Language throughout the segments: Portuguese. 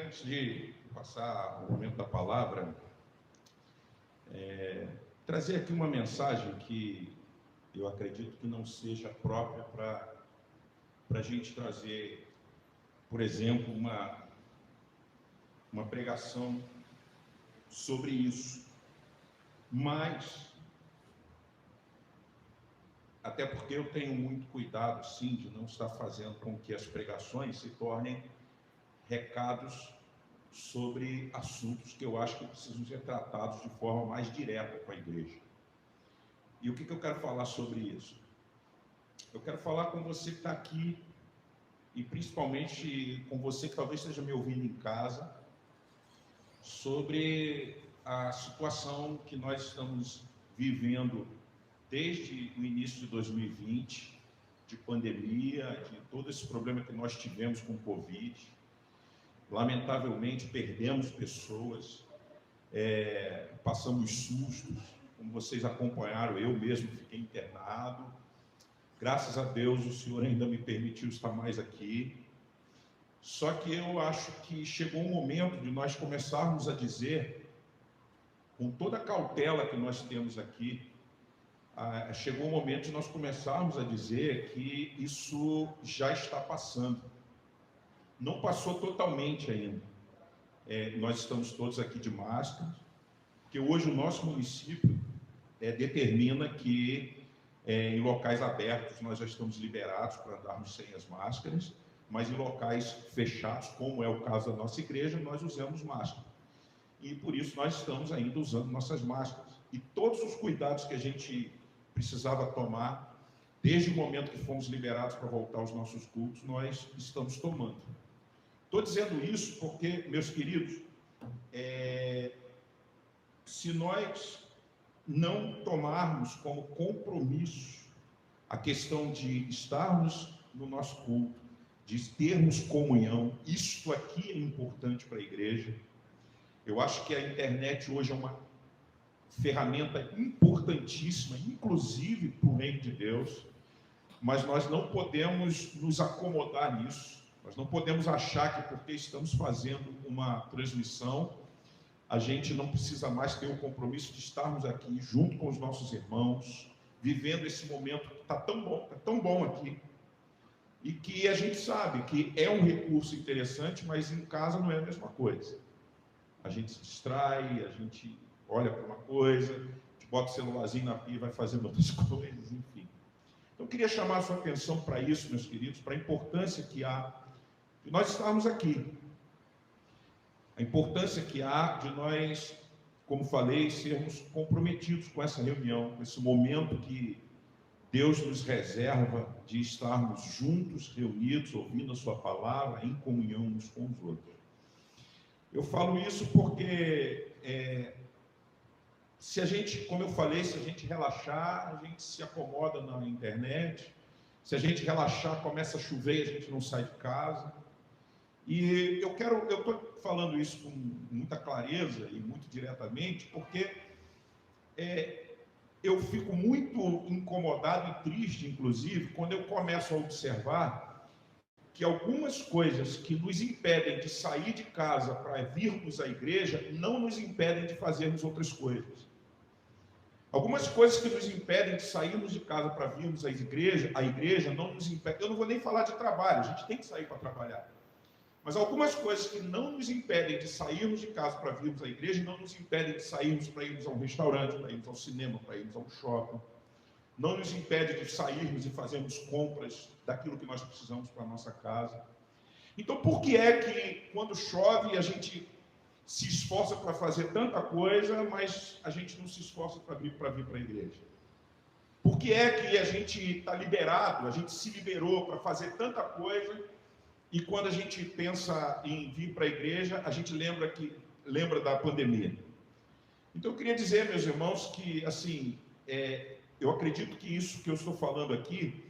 antes de passar o momento da palavra, trazer aqui uma mensagem que eu acredito que não seja própria para a gente trazer, por exemplo, uma pregação sobre isso. Mas, até porque eu tenho muito cuidado, sim, de não estar fazendo com que as pregações se tornem recados sobre assuntos que eu acho que precisam ser tratados de forma mais direta com a igreja. E o que eu quero falar sobre isso? Eu quero falar com você que está aqui, e principalmente com você que talvez esteja me ouvindo em casa, sobre a situação que nós estamos vivendo desde o início de 2020, de pandemia, de todo esse problema que nós tivemos com o Covid. Lamentavelmente perdemos pessoas, passamos sustos, como vocês acompanharam, eu mesmo fiquei internado. Graças a Deus o Senhor ainda me permitiu estar mais aqui. Só que eu acho que chegou um momento de nós começarmos a dizer, com toda a cautela que nós temos aqui, chegou o momento de nós começarmos a dizer que isso já está passando. Não passou totalmente ainda. Nós estamos todos aqui de máscara, porque hoje o nosso município determina que em locais abertos nós já estamos liberados para andarmos sem as máscaras, mas em locais fechados, como é o caso da nossa igreja, nós usamos máscara. E por isso nós estamos ainda usando nossas máscaras. E todos os cuidados que a gente precisava tomar, desde o momento que fomos liberados para voltar aos nossos cultos, nós estamos tomando. Estou dizendo isso porque, meus queridos, se nós não tomarmos como compromisso a questão de estarmos no nosso culto, de termos comunhão, isto aqui é importante para a igreja. Eu acho que a internet hoje é uma ferramenta importantíssima, inclusive para o reino de Deus, mas nós não podemos nos acomodar nisso. Nós não podemos achar que porque estamos fazendo uma transmissão, a gente não precisa mais ter o compromisso de estarmos aqui junto com os nossos irmãos, vivendo esse momento que está tão bom aqui. E que a gente sabe que é um recurso interessante, mas em casa não é a mesma coisa. A gente se distrai, a gente olha para uma coisa, a gente bota o celularzinho na pia e vai fazendo outras coisas, enfim. Então eu queria chamar a sua atenção para isso, meus queridos, para a importância que há de nós estarmos aqui. A importância que há de nós, como falei, sermos comprometidos com essa reunião, com esse momento que Deus nos reserva de estarmos juntos, reunidos, ouvindo a sua palavra, em comunhão uns com os outros. Eu falo isso porque, se a gente, como eu falei, se a gente relaxar, a gente se acomoda na internet. Se a gente relaxar, começa a chover e a gente não sai de casa. E eu estou falando isso com muita clareza e muito diretamente, porque eu fico muito incomodado e triste, inclusive, quando eu começo a observar que algumas coisas que nos impedem de sair de casa para virmos à igreja, não nos impedem de fazermos outras coisas. Algumas coisas que nos impedem de sairmos de casa para virmos à igreja não nos impedem. Eu não vou nem falar de trabalho, a gente tem que sair para trabalhar. Mas algumas coisas que não nos impedem de sairmos de casa para virmos à igreja, não nos impedem de sairmos para irmos a um restaurante, para irmos ao cinema, para irmos a um shopping. Não nos impede de sairmos e fazermos compras daquilo que nós precisamos para a nossa casa. Então, por que é que quando chove a gente se esforça para fazer tanta coisa, mas a gente não se esforça para vir para a igreja? Por que é que a gente está liberado, a gente se liberou para fazer tanta coisa, e quando a gente pensa em vir para a igreja, a gente lembra da pandemia? Então eu queria dizer, meus irmãos, que assim, eu acredito que isso que eu estou falando aqui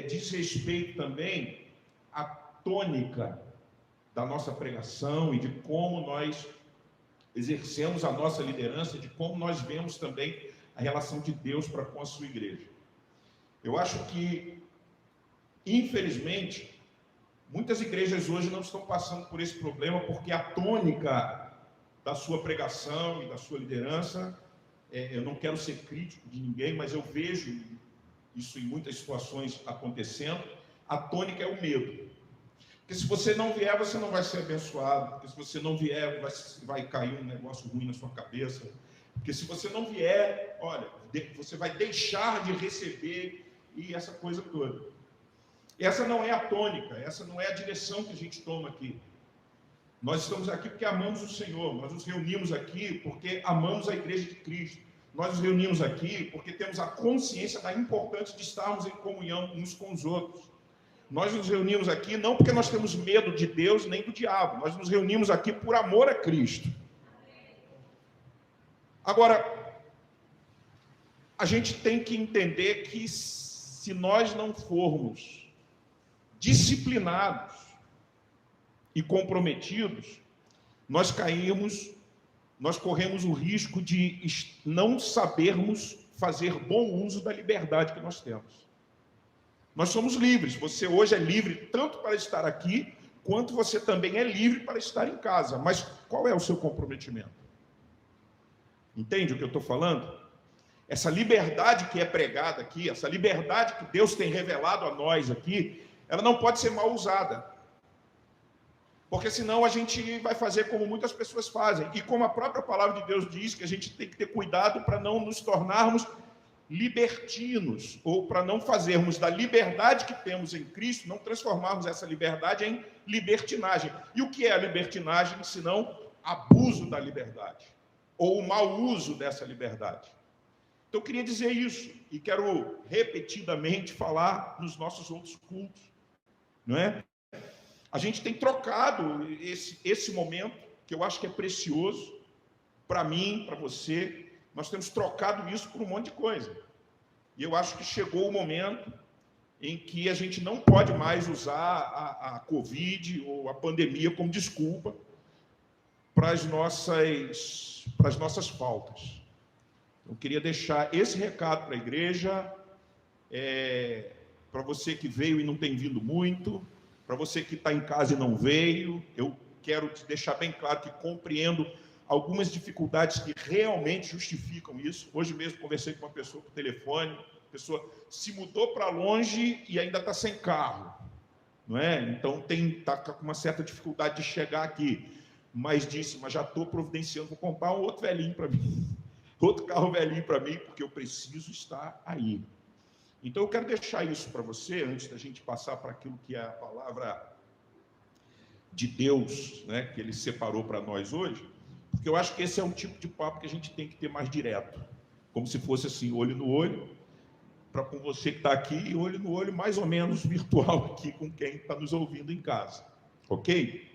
diz respeito também à tônica da nossa pregação e de como nós exercemos a nossa liderança, de como nós vemos também a relação de Deus para com a sua igreja. Eu acho que, infelizmente, Muitas igrejas hoje não estão passando por esse problema porque a tônica da sua pregação e da sua liderança, eu não quero ser crítico de ninguém, mas eu vejo isso em muitas situações acontecendo, a tônica é o medo. Porque se você não vier, você não vai ser abençoado. Porque se você não vier, vai cair um negócio ruim na sua cabeça. Porque se você não vier, olha, você vai deixar de receber e essa coisa toda. Essa não é a tônica, essa não é a direção que a gente toma aqui. Nós estamos aqui porque amamos o Senhor, nós nos reunimos aqui porque amamos a Igreja de Cristo. Nós nos reunimos aqui porque temos a consciência da importância de estarmos em comunhão uns com os outros. Nós nos reunimos aqui não porque nós temos medo de Deus nem do diabo. Nós nos reunimos aqui por amor a Cristo. Agora, a gente tem que entender que se nós não formos disciplinados e comprometidos, nós corremos o risco de não sabermos fazer bom uso da liberdade que nós temos. Nós somos livres. Você hoje é livre tanto para estar aqui, quanto você também é livre para estar em casa. Mas qual é o seu comprometimento? Entende o que eu estou falando? Essa liberdade que é pregada aqui, essa liberdade que Deus tem revelado a nós aqui, ela não pode ser mal usada. Porque senão a gente vai fazer como muitas pessoas fazem. E como a própria palavra de Deus diz, que a gente tem que ter cuidado para não nos tornarmos libertinos, ou para não fazermos da liberdade que temos em Cristo, não transformarmos essa liberdade em libertinagem. E o que é a libertinagem, senão abuso da liberdade, ou o mau uso dessa liberdade? Então eu queria dizer isso, e quero repetidamente falar nos nossos outros cultos, não é? A gente tem trocado esse momento, que eu acho que é precioso, para mim, para você. Nós temos trocado isso por um monte de coisa. E eu acho que chegou o momento em que a gente não pode mais usar a Covid ou a pandemia como desculpa para as nossas faltas. Eu queria deixar esse recado para a igreja, para você que veio e não tem vindo muito, para você que está em casa e não veio. Eu quero te deixar bem claro que compreendo algumas dificuldades que realmente justificam isso. Hoje mesmo conversei com uma pessoa por telefone, a pessoa se mudou para longe e ainda está sem carro, não é? Então está com uma certa dificuldade de chegar aqui, mas disse, mas já estou providenciando, vou comprar um outro velhinho para mim, outro carro velhinho para mim, porque eu preciso estar aí. Então eu quero deixar isso para você, antes da gente passar para aquilo que é a palavra de Deus, né, que Ele separou para nós hoje, porque eu acho que esse é um tipo de papo que a gente tem que ter mais direto, como se fosse assim, olho no olho, para com você que está aqui, e olho no olho mais ou menos virtual aqui com quem está nos ouvindo em casa, ok?